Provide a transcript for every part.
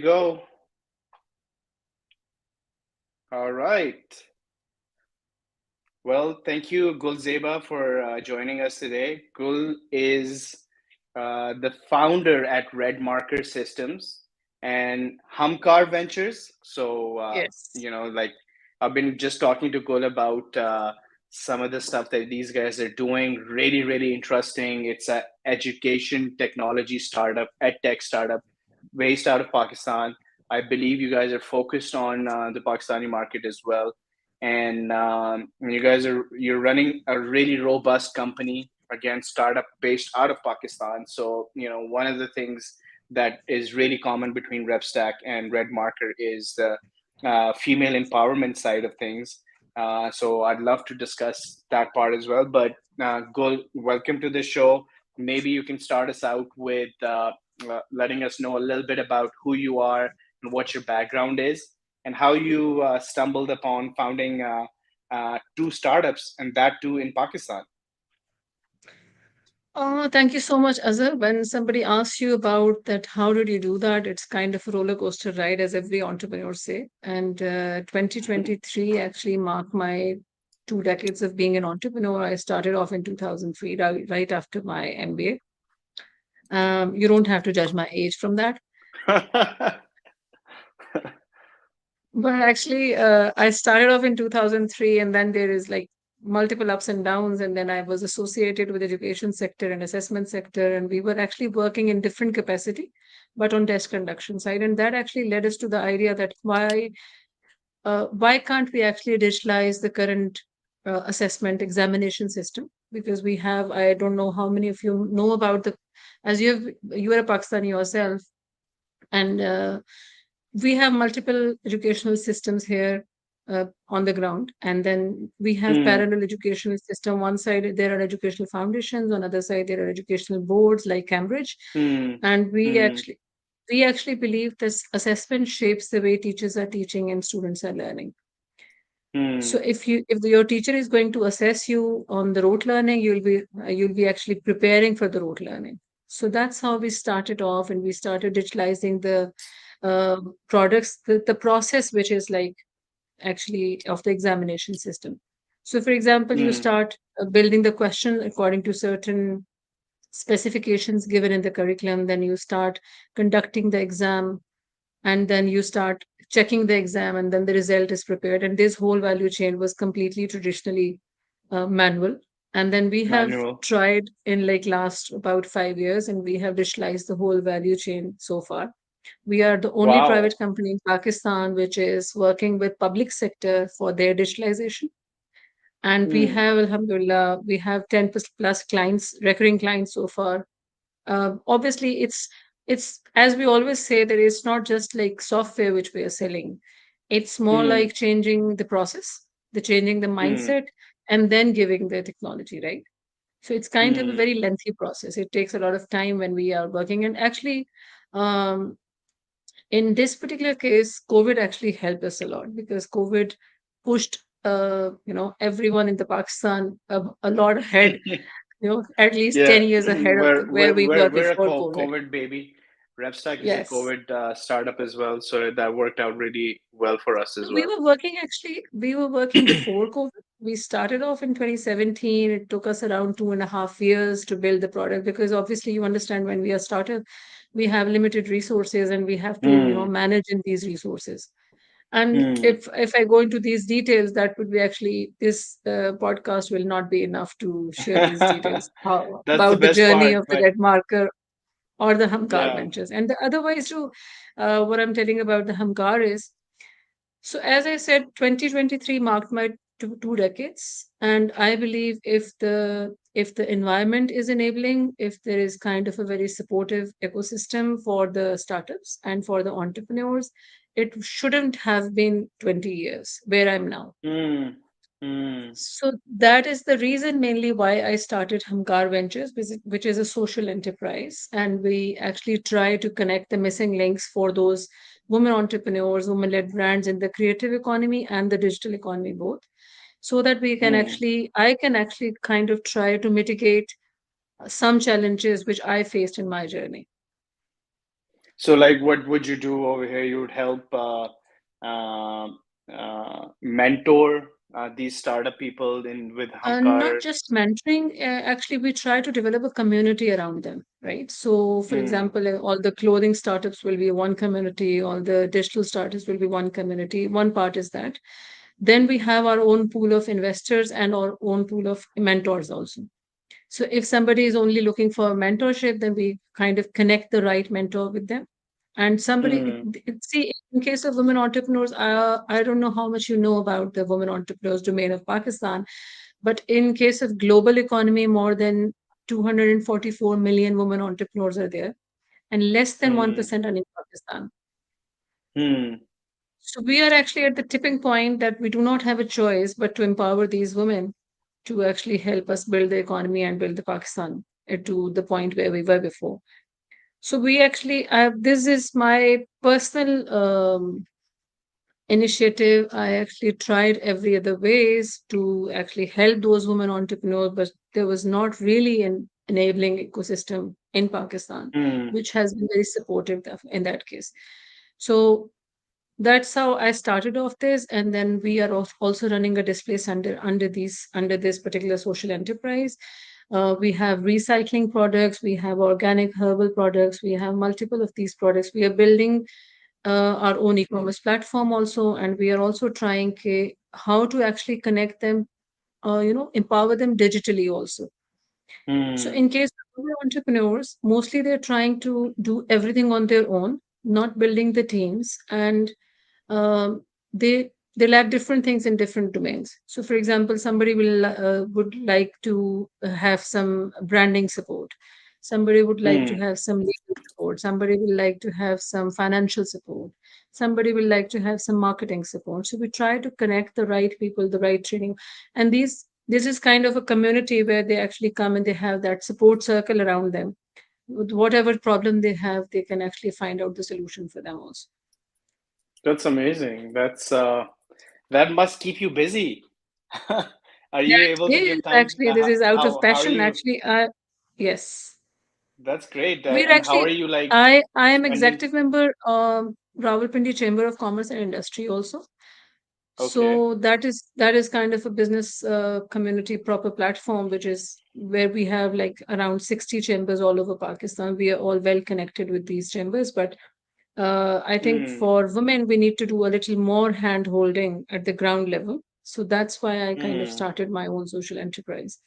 Go. All right. Well, thank you, Gull Zeba, for joining us today. Gul is the founder at Red Marker Systems and Humkar Ventures. So, Yes. like I've been just talking to Gul about some of the stuff that these guys are doing. Really, really interesting. It's a education technology startup, EdTech startup, based out of Pakistan. I believe you guys are focused on the Pakistani market as well, and you're running a really robust company, again startup based out of Pakistan. So one of the things that is really common between RepStack and Red Marker is the female empowerment side of things. So I'd love to discuss that part as well. But Gul, welcome to the show. Maybe you can start us out with letting us know a little bit about who you are and what your background is, and how you stumbled upon founding two startups, and that too in Pakistan. Oh, thank you so much, Azar. When somebody asks you about that, how did you do that? It's kind of a roller coaster ride, as every entrepreneur say. And 2023 actually marked my 2 decades of being an entrepreneur. I started off in 2003, right after my MBA. You don't have to judge my age from that. But actually, I started off in 2003, and then there is like multiple ups and downs. And then I was associated with education sector and assessment sector, and we were actually working in different capacity, but on desk conduction side. And that actually led us to the idea that why can't we actually digitalize the current assessment examination system? Because we have, I don't know how many of you know about as you are a Pakistani yourself, and we have multiple educational systems here on the ground, and then we have Hmm. parallel educational system. One side there are educational foundations, on other side there are educational boards like Cambridge, Hmm. and Hmm. we actually believe this assessment shapes the way teachers are teaching and students are learning. So Hmm. if your teacher is going to assess you on the rote learning, you'll be actually preparing for the rote learning. So that's how we started off, and we started digitalizing the products, the process, which is like actually of the examination system. So, for example, you Hmm. start building the question according to certain specifications given in the curriculum. Then you start conducting the exam, and then you start checking the exam, and then the result is prepared. And this whole value chain was completely traditionally manual. And then we have Manual. tried in like last about 5 years, and we have digitalized the whole value chain so far. We are the only Wow. private company in Pakistan which is working with public sector for their digitalization. And we Hmm. have, alhamdulillah, we have 10 plus clients, recurring clients so far. Obviously, it's as we always say that it's not just like software which we are selling. It's more Hmm. like changing the process, the changing the Hmm. mindset, and then giving the technology, right? So it's kind of a Hmm. very lengthy process. It takes a lot of time when we are working. And actually, um, in this particular case, COVID actually helped us a lot because COVID pushed, everyone in the Pakistan a lot ahead, at least Yeah, 10 years ahead of we're where we're we we're were we're a before COVID. COVID baby. RevStack is a Yes. COVID startup as well, so that worked out really well for us as well. We were working before COVID. We started off in 2017. It took us around 2.5 years to build the product because obviously you understand when we are started, we have limited resources and we have to, Hmm. manage in these resources. And Hmm. if I go into these details, that would be actually this podcast will not be enough to share these details That's the about the best journey part, of the but red marker or the Humkar yeah. ventures. And the otherwise, too, what I'm telling about the Humkar is so, as I said, 2023 marked my 2 decades, and I believe if the environment is enabling, if there is kind of a very supportive ecosystem for the startups and for the entrepreneurs, it shouldn't have been 20 years where I'm now. Hmm. Hmm. So that is the reason mainly why I started Humkar Ventures, which is a social enterprise. And we actually try to connect the missing links for those women entrepreneurs, women led brands in the creative economy and the digital economy both. So that Hmm. I can actually kind of try to mitigate some challenges which I faced in my journey. So, like, what would you do over here? You would help mentor these startup people in with Not Humkar. just mentoring, actually, we try to develop a community around them, right? So, for Hmm. example, all the clothing startups will be one community, all the digital startups will be one community. One part is that. Then we have our own pool of investors and our own pool of mentors also. So if somebody is only looking for mentorship, then we kind of connect the right mentor with them. And somebody, Hmm. see, in case of women entrepreneurs, I don't know how much you know about the women entrepreneurs domain of Pakistan, but in case of global economy, more than 244 million women entrepreneurs are there, and less than Hmm. 1% are in Pakistan. Hmm. So we are actually at the tipping point that we do not have a choice but to empower these women to actually help us build the economy and build the Pakistan to the point where we were before. So we actually, this is my personal initiative. I actually tried every other ways to actually help those women entrepreneurs, but there was not really an enabling ecosystem in Pakistan, Hmm. which has been very supportive in that case. So that's how I started off this, and then we are also running a display center under this particular social enterprise. We have recycling products, we have organic herbal products, we have multiple of these products. We are building our own e-commerce platform also, and we are also trying how to actually connect them, empower them digitally also. So Hmm. in case of other entrepreneurs, mostly they're trying to do everything on their own, not building the teams, and um, they lack different things in different domains. So, for example, somebody would like to have some branding support. Somebody would like to Hmm. have some legal support. Somebody will like to have some financial support. Somebody will like to have some marketing support. So we try to connect the right people, the right training, and this is kind of a community where they actually come and they have that support circle around them. With whatever problem they have, they can actually find out the solution for them also. That's amazing. That must keep you busy. Are Yeah, you able it to give is time? actually. This is out of How are passion. you? Actually, yes, That's great. we're And how are actually. you like I am spending? executive member Rawalpindi Chamber of Commerce and Industry also. Okay. So that is kind of a business community proper platform, which is where we have like around 60 chambers all over Pakistan. We are all well connected with these chambers, but I think Hmm. for women we need to do a little more hand holding at the ground level. So that's why I kind of Hmm. started my own social enterprise.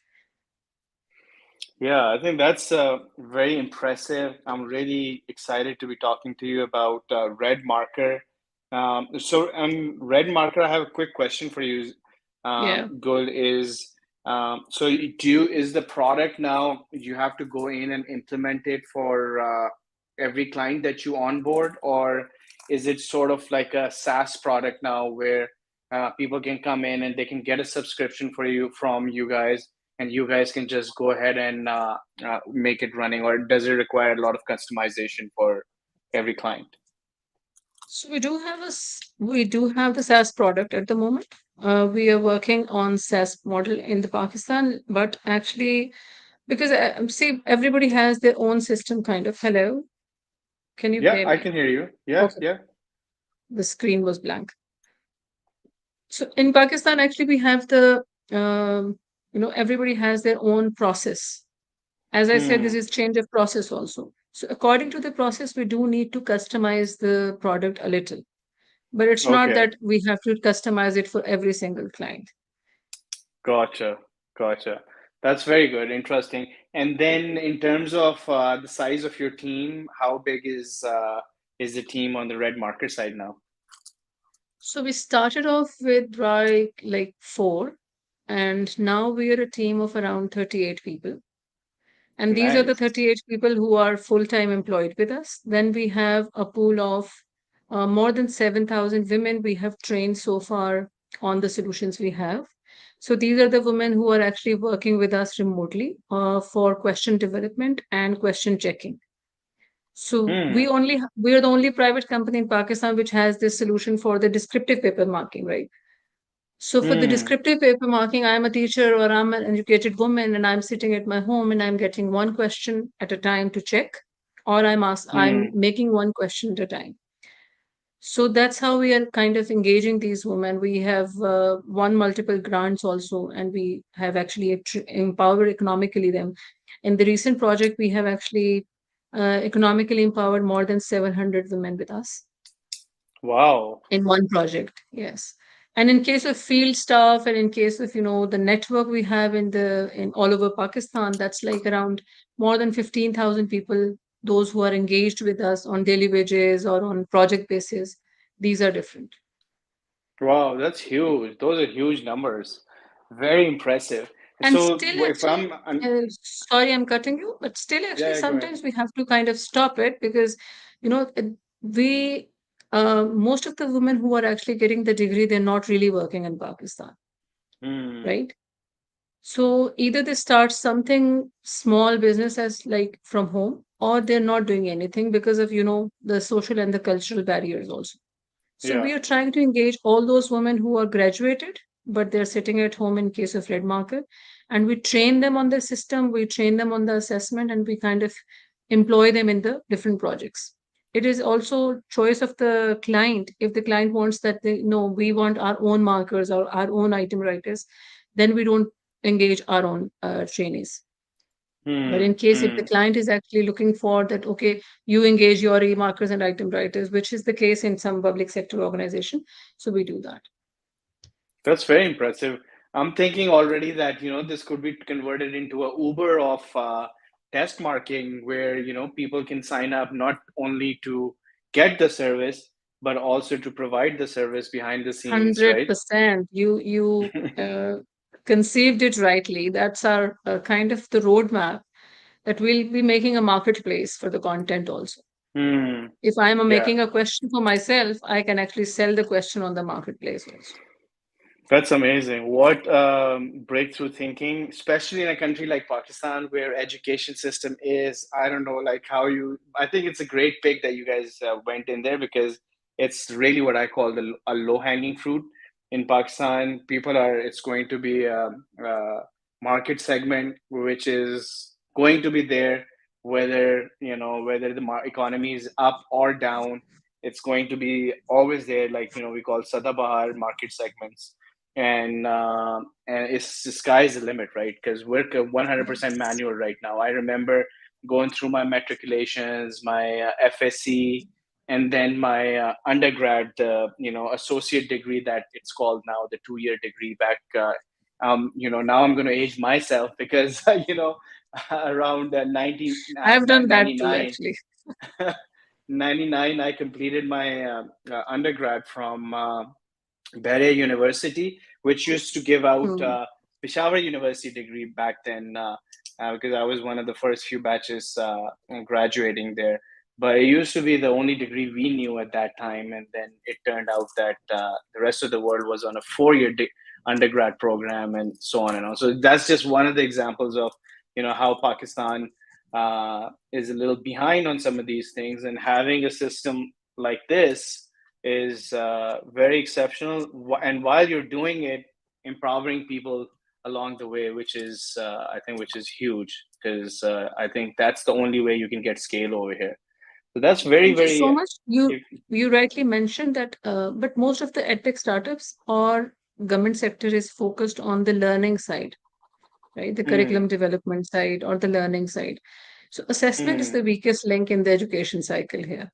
Yeah, I think that's very impressive. I'm really excited to be talking to you about Red Marker. Red Marker, I have a quick question for you. Yeah. Gul, is is the product now you have to go in and implement it for every client that you onboard, or is it sort of like a SaaS product now where people can come in and they can get a subscription for you from you guys, and you guys can just go ahead and make it running, or does it require a lot of customization for every client? So we do have the SaaS product at the moment. We are working on SaaS model in the Pakistan, but actually, because see, everybody has their own system kind of. Hello, can you Yeah, hear I me? can hear you. Yeah, Okay, yeah. the screen was blank. So in Pakistan, actually, we have everybody has their own process. As I said, this Hmm. is change of process also. So according to the process, we do need to customize the product a little. But it's not Okay, that we have to customize it for every single client. gotcha, gotcha. That's very good, interesting. And then in terms of the size of your team, how big is the team on the Red Marker side now? So we started off with like four, and now we are a team of around 38 people. And these are the Nice. 38 people who are full-time employed with us. Then we have a pool of more than 7,000 women we have trained so far on the solutions we have. So these are the women who are actually working with us remotely for question development and question checking. So Hmm. we are the only private company in Pakistan which has this solution for the descriptive paper marking, right? So for the Hmm. descriptive paper marking, I'm a teacher or I'm an educated woman and I'm sitting at my home and I'm getting one question at a time to check or I'm Hmm. making one question at a time. So that's how we are kind of engaging these women. We have won multiple grants also, and we have actually empowered economically them. In the recent project, we have actually economically empowered more than 700 women with us Wow. in one project. Yes. And in case of field staff, and in case of, the network we have in all over Pakistan, that's like around more than 15,000 people, those who are engaged with us on daily wages or on project basis. These are different. Wow, that's huge. Those are huge numbers. Very impressive. And So still, if actually, I'm sorry, I'm cutting you, but still, yeah, actually, yeah, go ahead. sometimes we have to kind of stop it because, we, most of the women who are actually getting the degree, they're not really working in Pakistan, Hmm. right? So either they start something small business as like from home, or they're not doing anything because of, the social and the cultural barriers also. So Yeah. we are trying to engage all those women who are graduated, but they're sitting at home in case of red market. And we train them on the system, we train them on the assessment, and we kind of employ them in the different projects. It is also choice of the client. If the client wants that they no, we want our own markers or our own item writers, then we don't engage our own trainees. But in Hmm. case if the Hmm. client is actually looking for that, okay, you engage your e-markers and item writers, which is the case in some public sector organization. So we do that. That's very impressive. I'm thinking already that, this could be converted into a Uber of test marking where, people can sign up not only to get the service, but also to provide the service behind the scenes, right? 100%. You conceived it rightly. That's our kind of the roadmap that we'll be making a marketplace for the content also. Hmm. If I'm Yeah. making a question for myself, I can actually sell the question on the marketplace also. That's amazing. What breakthrough thinking, especially in a country like Pakistan, where education system is, I don't know, like how you, I think it's a great pick that you guys went in there because it's really what I call a low-hanging fruit. In Pakistan, it's going to be a market segment which is going to be there, whether the economy is up or down, it's going to be always there, like, we call Sadabahar market segments, and it's the sky's the limit, right? Because we're 100% Yes. manual right now. I remember going through my matriculations, my FSC, and then my undergrad, associate degree that it's called now, the 2 year degree back. Now I'm going to age myself because around 90, I've done that too, 99 actually. 99 I completed my undergrad from Bahrain University, which used to give out Hmm. Peshawar University degree back then, because I was one of the first few batches graduating there. But it used to be the only degree we knew at that time, and then it turned out that the rest of the world was on a 4 year undergrad program, and so on and on. So that's just one of the examples of how Pakistan is a little behind on some of these things, and having a system like this is very exceptional. And while you're doing it, empowering people along the way, which is I think which is huge, because I think that's the only way you can get scale over here. So that's very Thank you so very. much. You If, you rightly mentioned that, but most of the edtech startups or government sector is focused on the learning side, right? The hmm, curriculum development side or the learning side. So assessment is hmm, the weakest link in the education cycle here.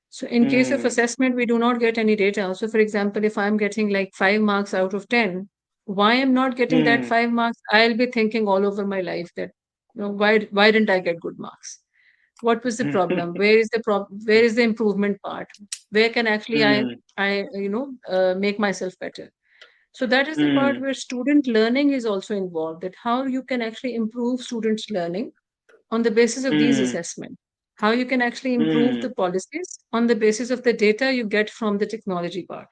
So in case of hmm, assessment, we do not get any data. So for example, if I'm getting like 5 marks out of 10, why I'm not getting that hmm, 5 marks, I'll be thinking all over my life that, why didn't I get good marks? What was the problem? Where is the where is the improvement part? Where can actually hmm, make myself better? So that is the part hmm, where student learning is also involved, that how you can actually improve students learning on the basis of these hmm, assessment, how you can actually improve hmm, the policies on the basis of the data you get from the technology part.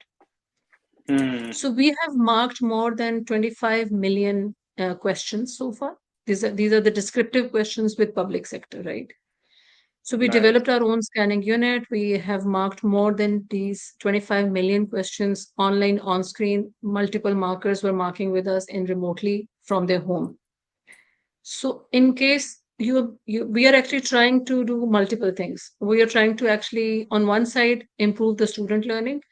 hmm. So we have marked more than 25 million questions so far. These are the descriptive questions with public sector, right? So we Nice. developed our own scanning unit. We have marked more than these 25 million questions online, on screen. Multiple markers were marking with us in remotely from their home. So in case we are actually trying to do multiple things. We are trying to actually, on one side, improve the student learning.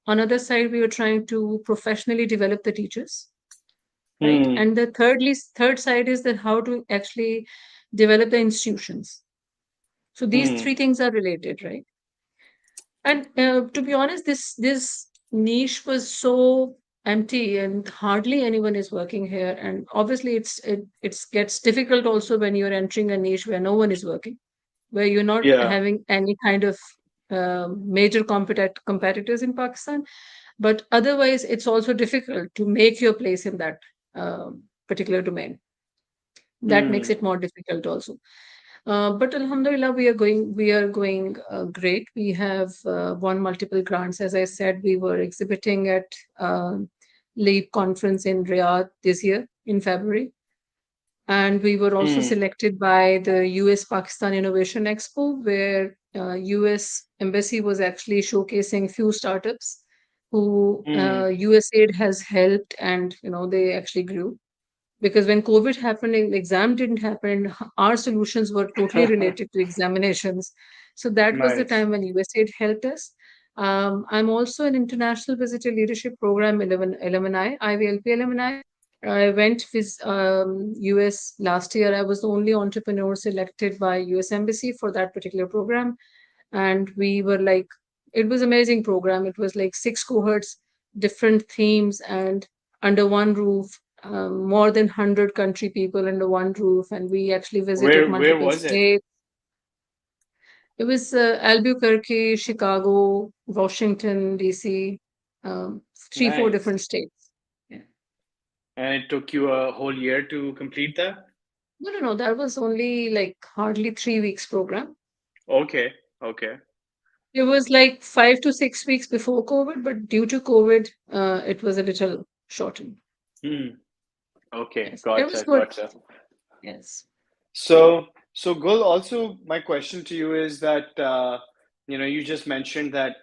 On other side, we are trying to professionally develop the teachers, right? Hmm. And the third side is that how to actually develop the institutions. So these Hmm. three things are related, right? And to be honest, this niche was so empty and hardly anyone is working here. And obviously, it gets difficult also when you're entering a niche where no one is working, where you're not Yeah. having any kind of major competitors in Pakistan. But otherwise, it's also difficult to make your place in that particular domain. That makes Hmm. it more difficult also. But Alhamdulillah, we are going great. We have won multiple grants. As I said, we were exhibiting at LEAP conference in Riyadh this year in February, and we were also Hmm. selected by the US Pakistan Innovation Expo, where US Embassy was actually showcasing few startups who Hmm. USAID has helped, and they actually grew. Because when COVID happened and exam didn't happen, our solutions were totally related to examinations. So that was the Nice. time when USAID helped us. I'm also an International Visitor Leadership Program alumni, IVLP alumni. I went with US last year. I was the only entrepreneur selected by US Embassy for that particular program. And we were like, it was amazing program. It was like six cohorts, different themes, and under one roof, more than 100 country people under one roof, and we actually visited Where multiple was it? states. It was Albuquerque, Chicago, Washington, DC, three, four Nice. different states. Yeah. And it took you a whole year to complete that? No, no, no. That was only like hardly 3 weeks program. Okay. Okay. It was like 5 to 6 weeks before COVID, but due to COVID, it was a little shortened. Hmm. Okay. Yes, it was Gotcha. good. Gotcha. Yes. So Gul, also my question to you is that you just mentioned that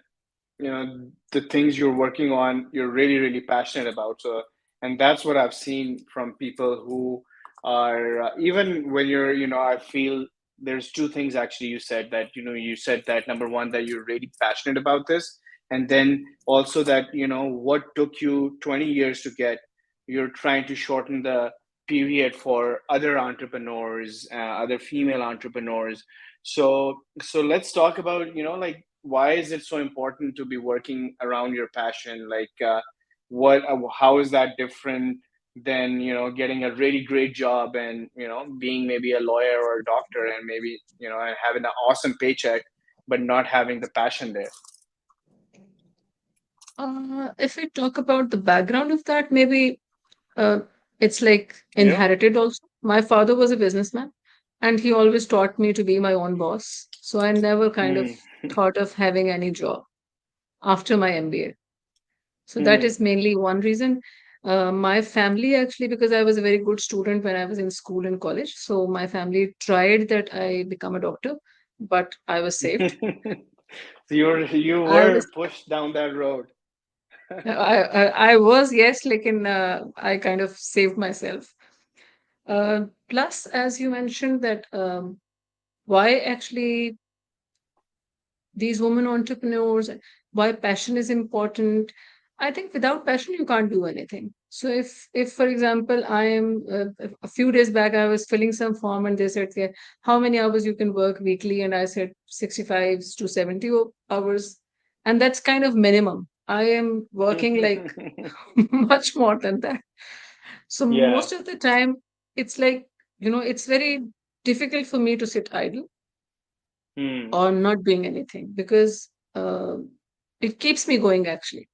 the things you're working on you're really really passionate about. So, and that's what I've seen from people who are even when you're I feel there's two things actually you said that you said that number one that you're really passionate about this, and then also that what took you 20 years to get, you're trying to shorten the period for other entrepreneurs, other female entrepreneurs. So let's talk about like why is it so important to be working around your passion? Like, what? How is that different than getting a really great job and being maybe a lawyer or a doctor and maybe and having an awesome paycheck, but not having the passion there? If we talk about the background of that, maybe uh, it's like Yeah. inherited also. My father was a businessman, and he always taught me to be my own boss. So I never kind of Hmm. thought of having any job after my MBA. So that Hmm. is mainly one reason. My family actually, because I was a very good student when I was in school and college, so my family tried that I become a doctor, but I was saved. So you I was were pushed down that road. I was, yes, like in I kind of saved myself. Plus, as you mentioned that why actually these women entrepreneurs, why passion is important. I think without passion you can't do anything. So if for example I am a few days back I was filling some form and they said, "Yeah, how many hours you can work weekly?" And I said 65 to 70 hours, and that's kind of minimum. I am working like much more than that. So Yeah. most of the time it's like, it's very difficult for me to sit idle Hmm. or not doing anything, because it keeps me going actually,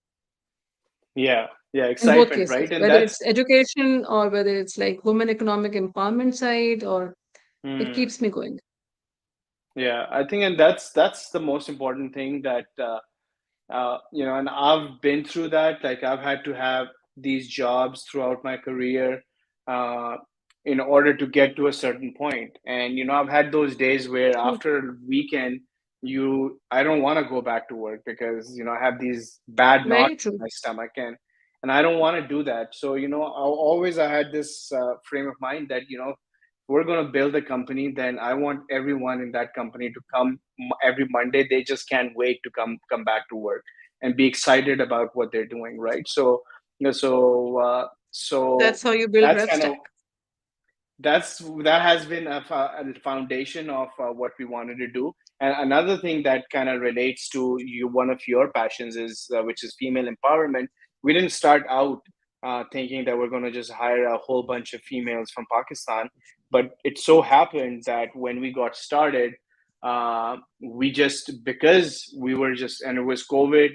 Yeah. Yeah. in both Excitement, right? cases, And whether that's it's education or whether it's like women economic empowerment side, or it hmm. keeps me going. Yeah, I think, and that's the most important thing that and I've been through that. Like I've had to have these jobs throughout my career uh, in order to get to a certain point. And I've had those days where True. after a weekend, I don't want to go back to work because I have these bad knots Very true. in my stomach, and I don't want to do that. So I had this frame of mind that we're going to build a company, then I want everyone in that company to come every Monday. They just can't wait to come back to work and be excited about what they're doing, right? So, so That's how you build that's kind of RevStack. that has been a foundation of what we wanted to do. And another thing that kind of relates to you, one of your passions is which is female empowerment. We didn't start out thinking that we're going to just hire a whole bunch of females from Pakistan, but it so happened that when we got started, we just, because we were just, and it was COVID,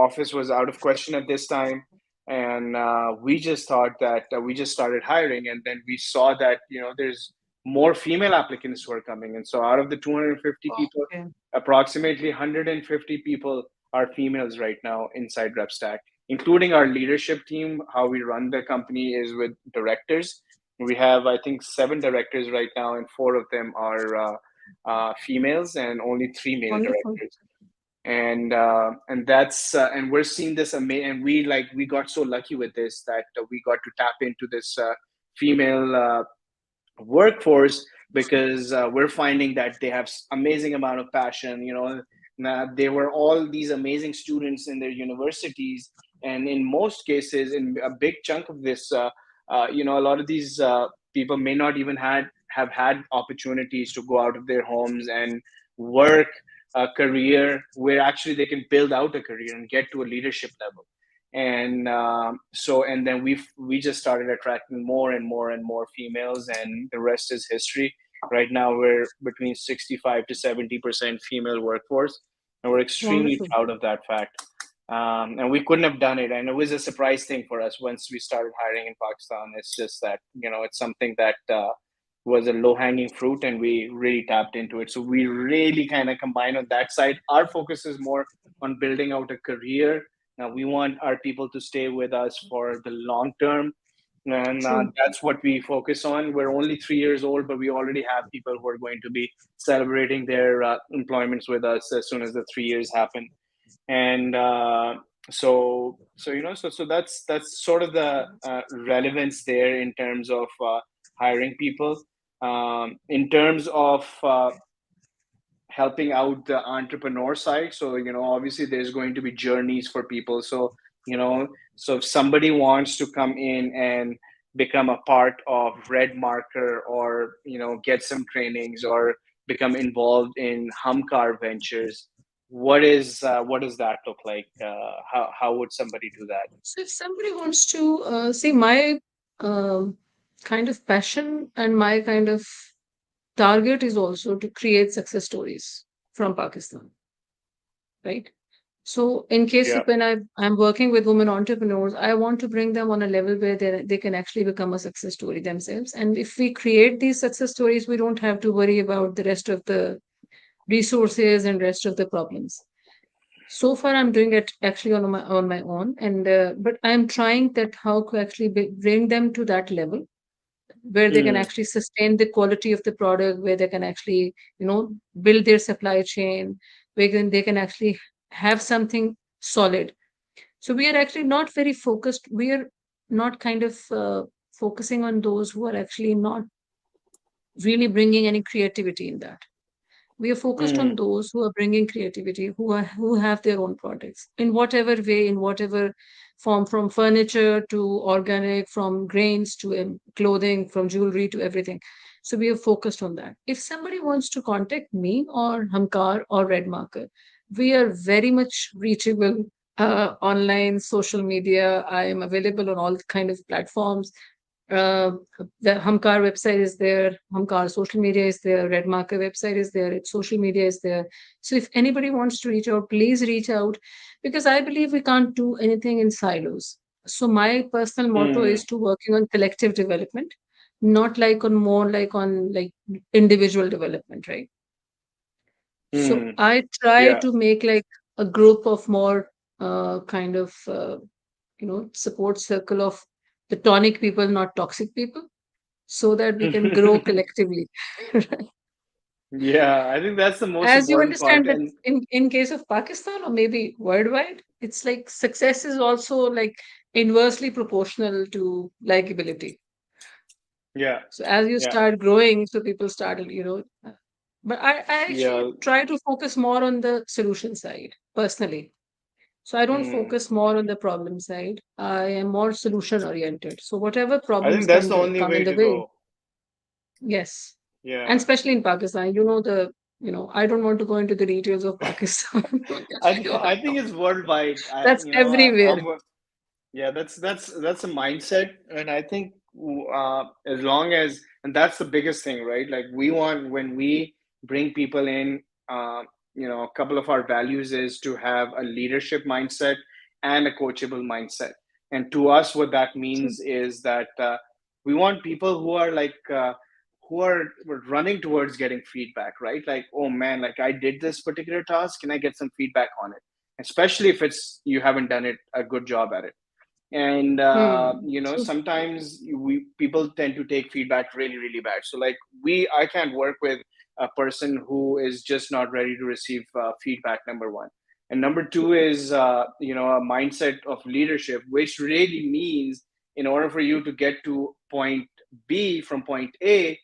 office was out of question at this time, and we just thought that we just started hiring, and then we saw that there's more female applicants who are coming, and so out of the 250 people, Okay. approximately 150 people are females right now inside RepStack, including our leadership team. How we run the company is with directors. We have, I think, 7 directors right now, and 4 of them are females, and only 3 male Wonderful. directors. And that's and we're seeing this and we got so lucky with this that we got to tap into this female workforce, because we're finding that they have amazing amount of passion. Now, they were all these amazing students in their universities, and in most cases, in a big chunk of this, a lot of these people may not even have had opportunities to go out of their homes and work a career where actually they can build out a career and get to a leadership level. And then we just started attracting more and more and more females, and the rest is history. Right now we're between 65 to 70% female workforce, and we're extremely Wonderful. proud of that fact. And we couldn't have done it, and it was a surprise thing for us once we started hiring in Pakistan. It's just that it's something that was a low hanging fruit, and we really tapped into it. So we really kind of combine on that side. Our focus is more on building out a career. Now we want our people to stay with us for the long term, and True. that's what we focus on. We're only 3 years old, but we already have people who are going to be celebrating their employments with us as soon as the 3 years happen. And so that's sort of the relevance there in terms of hiring people. In terms of helping out the entrepreneur side, so obviously there's going to be journeys for people. So so if somebody wants to come in and become a part of Red Marker, or get some trainings, or become involved in Humkar ventures, what does that look like? How would somebody do that? So if somebody wants to see my um, kind of passion and my kind of target is also to create success stories from Pakistan, right? So in case Yeah. of when I'm working with women entrepreneurs, I want to bring them on a level where they can actually become a success story themselves. And if we create these success stories, we don't have to worry about the rest of the resources and rest of the problems. So far, I'm doing it actually on my own, and but I'm trying that how to actually bring them to that level where they can Mm, actually sustain the quality of the product, where they can actually, build their supply chain, where they can actually have something solid. So we are actually not very focused. We are not kind of focusing on those who are actually not really bringing any creativity in that. We are focused on mm, those who are bringing creativity, who have their own products in whatever way, in whatever form, from furniture to organic, from grains to clothing, from jewelry to everything. So we are focused on that. If somebody wants to contact me or Humkar or Red Marker, we are very much reachable online, social media. I am available on all kind of platforms. uh, the Humkar website is there, Humkar social media is there, Red Marker website is there, its social media is there. So if anybody wants to reach out, please reach out, because I believe we can't do anything in silos. So my personal motto mm, is to working on collective development, not like on more like on like individual development, right? So mm. I try Yeah. to make like a group of more kind of support circle of the tonic people, not toxic people, so that we can grow collectively. Yeah, I think that's the most As you important part. understand that And in case of Pakistan or maybe worldwide, it's like success is also like inversely proportional to likability. Yeah. So as you Yeah. start growing, so people started, but I actually Yeah. try to focus more on the solution side personally. So I don't Hmm. focus more on the problem side. I am more solution oriented. So whatever I think problems that's the only come in way the to way, go. yes. And Yeah. especially in Pakistan, I don't want to go into the details of Pakistan. I think it's worldwide. That's everywhere. Yeah, that's a mindset, and I think as long as, and that's the biggest thing, right? Like we want, when we bring people in, a couple of our values is to have a leadership mindset and a coachable mindset. And to us, what that True. means is that we want people who are like who are running towards getting feedback, right? Like, oh man, like I did this particular task, can I get some feedback on it? Especially if it's you haven't done it a good job at it. And True. sometimes we people tend to take feedback really really bad. So like I can't work with a person who is just not ready to receive feedback, number one. And number two is a mindset of leadership, which really means in order for you to get to point B from point A,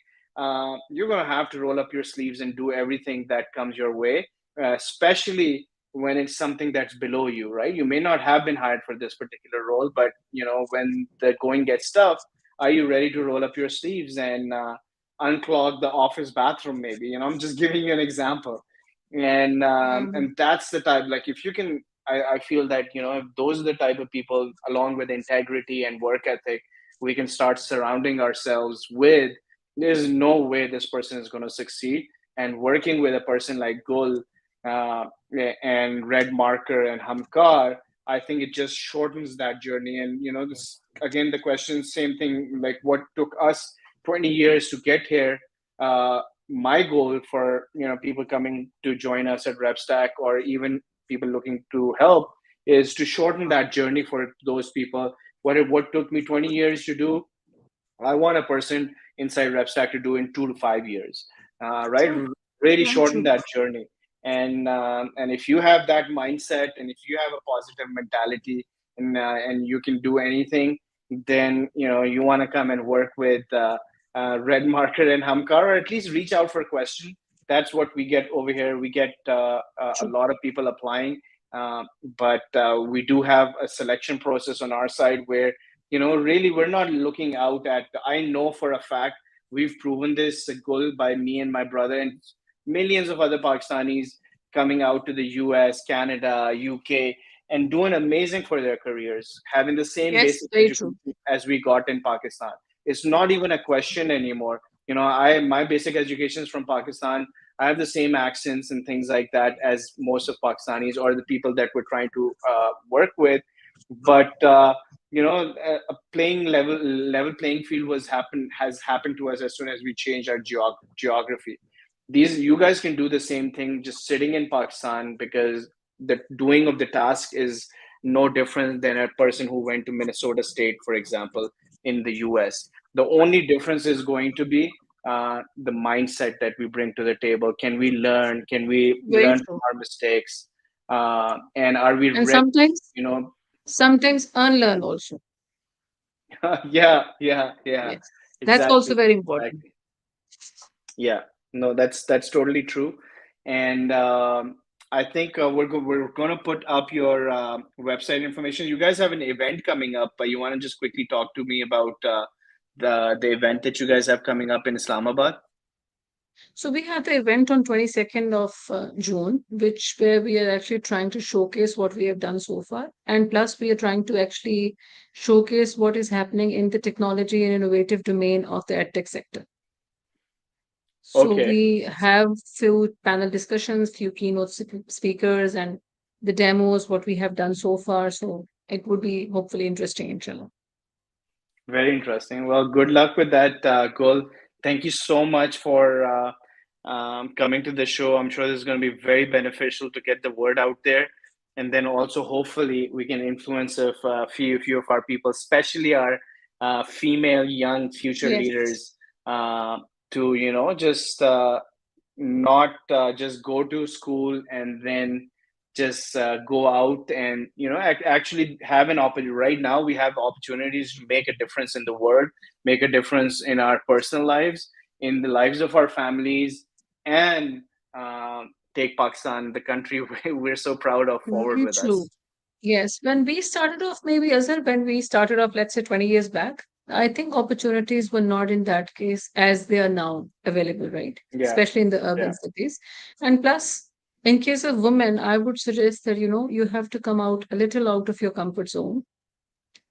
you're going to have to roll up your sleeves and do everything that comes your way, especially when it's something that's below you, right? You may not have been hired for this particular role, but when the going gets tough, are you ready to roll up your sleeves and unclog the office bathroom? Maybe, I'm just giving you an example. And that's the type, like if you can, I feel that if those are the type of people, along with integrity and work ethic, we can start surrounding ourselves with. There's no way this person is going to succeed. And working with a person like Gul, uh, and Red Marker and Humkar, I think it just shortens that journey. And this again, the question, same thing, like what took us 20 years to get here. Uh, my goal for people coming to join us at RepStack, or even people looking to help, is to shorten that journey for those people. What took me 20 years to do, I want a person inside RepStack to do in 2 to 5 years, right? True. Really Very shorten true. that journey. And if you have that mindset, and if you have a positive mentality, and you can do anything, then you want to come and work with Red Market and Humkar, or at least reach out for a question. That's what we get over here. We get a True. lot of people applying, but we do have a selection process on our side where really we're not looking out at, I know for a fact, we've proven this goal by me and my brother and millions of other Pakistanis coming out to the US, Canada, UK, and doing amazing for their careers, having the same Yes, basic very true. education as we got in Pakistan. It's not even a question anymore. I my basic education is from Pakistan. I have the same accents and things like that as most of Pakistanis or the people that we're trying to work with. But a playing level playing field has happened to us as soon as we changed our geography. These You guys can do the same thing just sitting in Pakistan, because the doing of the task is no different than a person who went to Minnesota State, for example, in the US. The only difference is going to be the mindset that we bring to the table. Can we learn? Can we Very learn from true. our mistakes? And are we And ready? sometimes, You know, sometimes unlearn also. yeah, Yes. That's also exactly, very important. exactly. Yeah, no, that's totally true. And I think we're going to put up your website information. You guys have an event coming up, but you want to just quickly talk to me about the event that you guys have coming up in Islamabad? So we have the event on 22nd of June, which where we are actually trying to showcase what we have done so far. And plus we are trying to actually showcase what is happening in the technology and innovative domain of the edtech sector. So Okay. we have few panel discussions, few keynote speakers, and the demos, what we have done so far. So it would be hopefully interesting, inshallah. Very interesting. Well, good luck with that, Gul. Thank you so much for coming to the show. I'm sure this is going to be very beneficial to get the word out there. And then also, hopefully, we can influence a few of our people, especially our female young future Yes. leaders, to, just not just go to school and then just go out and actually have an opportunity. Right now we have opportunities to make a difference in the world, make a difference in our personal lives, in the lives of our families, and take Pakistan, the country we're so proud of, forward Very with true. us. Yes, when we started off, maybe Azhar, when we started off, let's say 20 years back, I think opportunities were not in that case as they are now available, right? Yeah, Especially in the urban yeah. cities. And plus, in case of women, I would suggest that, you have to come out a little out of your comfort zone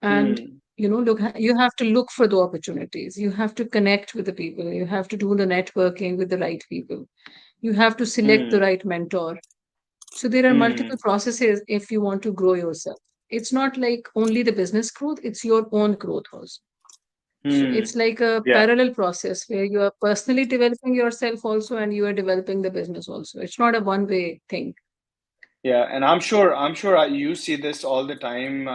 and, Hmm. you have to look for the opportunities. You have to connect with the people. You have to do the networking with the right people. You have to select the Hmm. right mentor. So there are Hmm. multiple processes if you want to grow yourself. It's not like only the business growth, it's your own growth also. So Hmm. it's like a Yeah. parallel process where you are personally developing yourself also and you are developing the business also. It's not a one-way thing. Yeah, and I'm sure you see this all the time.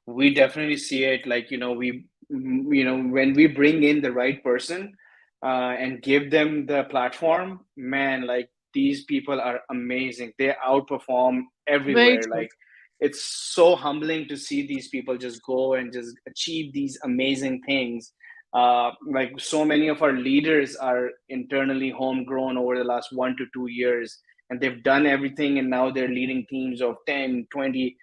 We definitely see it, like, when we bring in the right person and give them the platform, man, like, these people are amazing. They outperform Very everywhere. true. Like, it's so humbling to see these people just go and just achieve these amazing things. Like, so many of our leaders are internally homegrown over the last 1 to 2 years, and they've done everything, and now they're leading teams of 10, 20.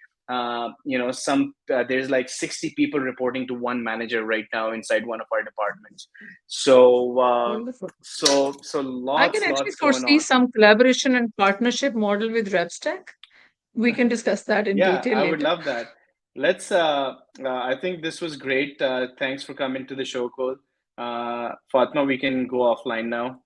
Some there's like 60 people reporting to one manager right now inside one of our departments. So Wonderful. I can actually lots going foresee on. some collaboration and partnership model with RevStack. We can discuss that in Yeah, detail I would later. love that. Let's I think this was great. Thanks for coming to the show, Cole. Fatma, we can go offline now.